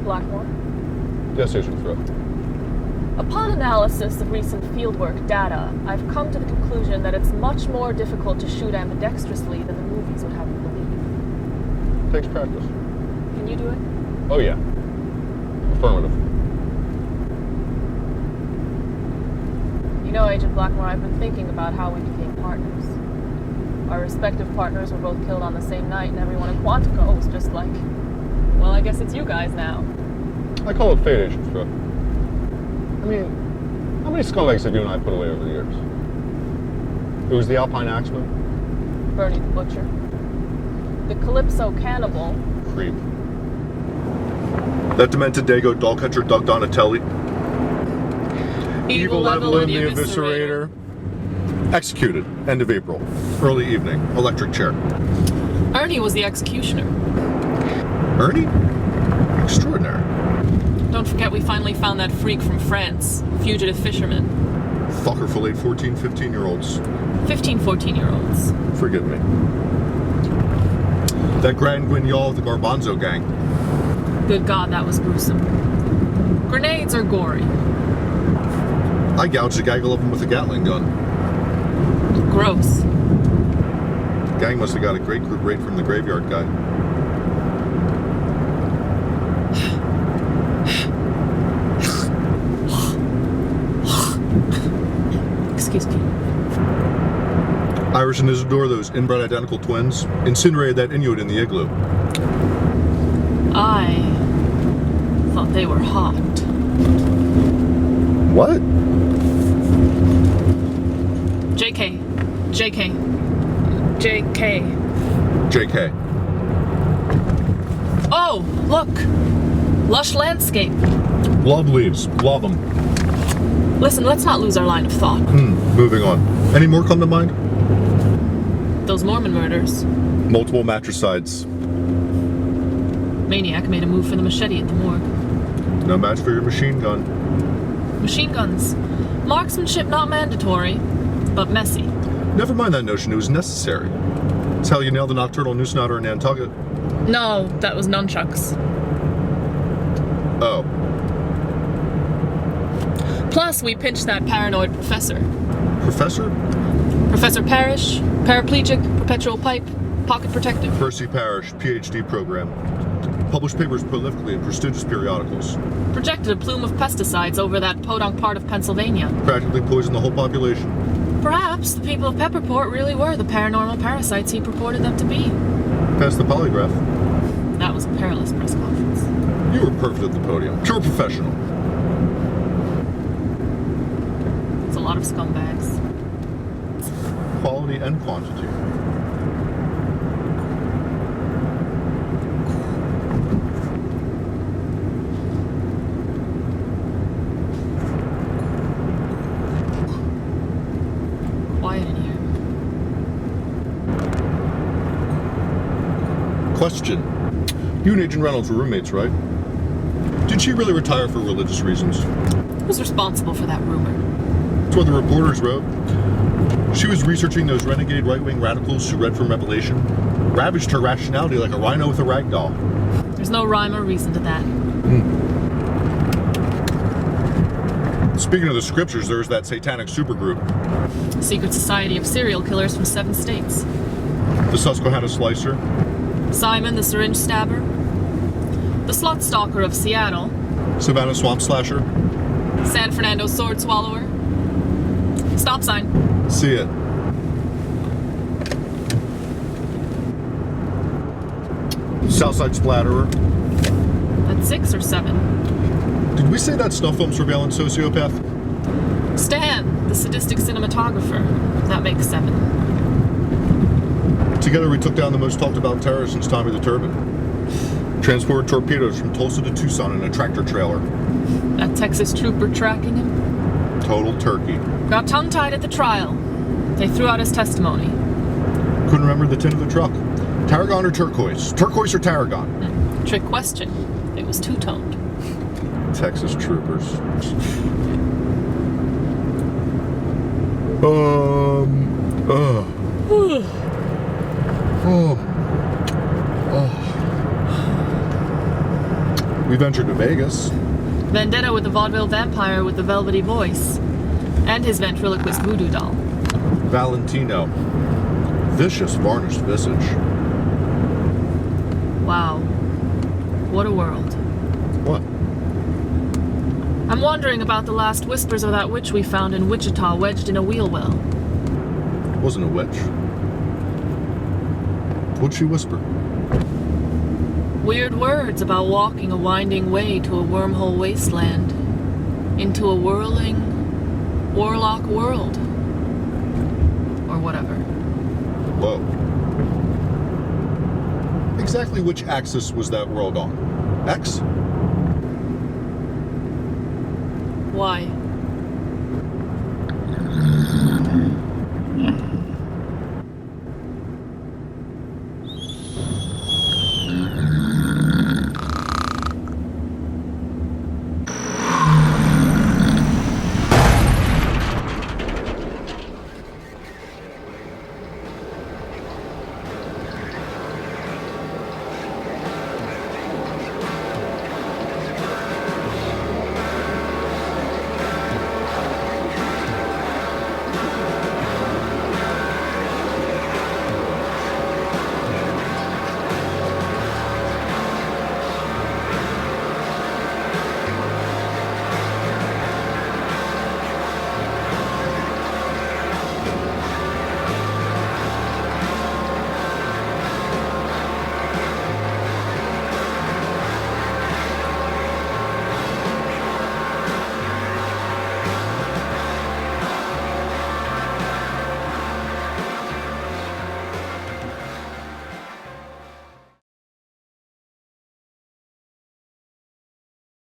Blackmore? Yes, Agent Thrill. Upon analysis of recent fieldwork data, I've come to the conclusion that it's much more difficult to shoot ambidextrously than the movies would have you believe. Takes practice. Can you do it? Oh, yeah. Affirmative. You know, Agent Blackmore, I've been thinking about how we became partners. Our respective partners were both killed on the same night, and everyone in Quantico was just like, well, I guess it's you guys now. I call it fate, Agent Thrill. I mean, how many scumbags have you and I put away over the years? It was the Alpine Axeman. Bernie the Butcher. The Calypso Cannibal. Creep. That demented Dago dollcatcher Doug Donatelli. Evil Evelyn the Eviscerator. Executed. End of April. Early evening. Electric chair. Ernie was the executioner. Ernie? Extraordinary. Don't forget we finally found that freak from France. Fugitive fisherman. Fucker filleted 14, 15-year-olds. 15, 14-year-olds. Forgive me. That Grand Guignol of the Garbanzo gang. Good God, that was gruesome. Grenades are gory. I gouged a gaggle of them with a Gatling gun. Gross. The gang must have got a grapefruit rate from the graveyard guy. Excuse me. Iris and Isidore, those inbred identical twins, incinerated that Inuit in the igloo. I thought they were hot. What? JK. JK. JK. JK. Oh, look! Lush landscape. Love leaves. Love them. Listen, let's not lose our line of thought. Moving on. Any more come to mind? Those Mormon murders. Multiple matricides. Maniac made a move for the machete at the morgue. No match for your machine gun. Machine guns. Marksmanship not mandatory, but messy. Never mind that notion, it was necessary. It's how you nailed the nocturnal noose knotter in Nantucket. No, that was nunchucks. Oh. Plus, we pinched that paranoid professor. Professor? Professor Parrish, paraplegic, perpetual pipe, pocket protective. Percy Parrish, PhD program. Published papers prolifically in prestigious periodicals. Projected a plume of pesticides over that podunk part of Pennsylvania. Practically poisoned the whole population. Perhaps the people of Pepperport really were the paranormal parasites he purported them to be. Passed the polygraph. That was a perilous press conference. You were perfect at the podium. Pure professional. It's a lot of scumbags. Quality and quantity. Quiet in here. Question. You and Agent Reynolds were roommates, right? Did she really retire for religious reasons? Who's responsible for that rumor? That's what the reporters wrote. She was researching those renegade right-wing radicals who read from Revelation. Ravaged her rationality like a rhino with a rag doll. There's no rhyme or reason to that. Speaking of the scriptures, there's that satanic supergroup. Secret society of serial killers from 7 states. The Susquehanna Slicer. Simon the syringe stabber. The slut stalker of Seattle. Savannah Swamp Slasher. San Fernando sword swallower. Stop sign. See it. Southside Splatterer. That's 6 or 7. Did we say that snuff film surveillance sociopath? Stan, the sadistic cinematographer. That makes 7. Together we took down the most talked about terrorist since Tommy the Turban. Transported torpedoes from Tulsa to Tucson in a tractor trailer. That Texas trooper tracking him. Total turkey. Got tongue-tied at the trial. They threw out his testimony. Couldn't remember the tint of the truck. Tarragon or turquoise? Turquoise or tarragon? Trick question. It was two-toned. Texas troopers. We ventured to Vegas. Vendetta with the vaudeville vampire with the velvety voice. And his ventriloquist voodoo doll. Valentino. Vicious, varnished visage. Wow. What a world. What? I'm wondering about the last whispers of that witch we found in Wichita wedged in a wheel well. Wasn't a witch. What'd she whisper? Weird words about walking a winding way to a wormhole wasteland. Into a whirling, warlock world. Or whatever. Whoa. Exactly which axis was that world on? X? Why?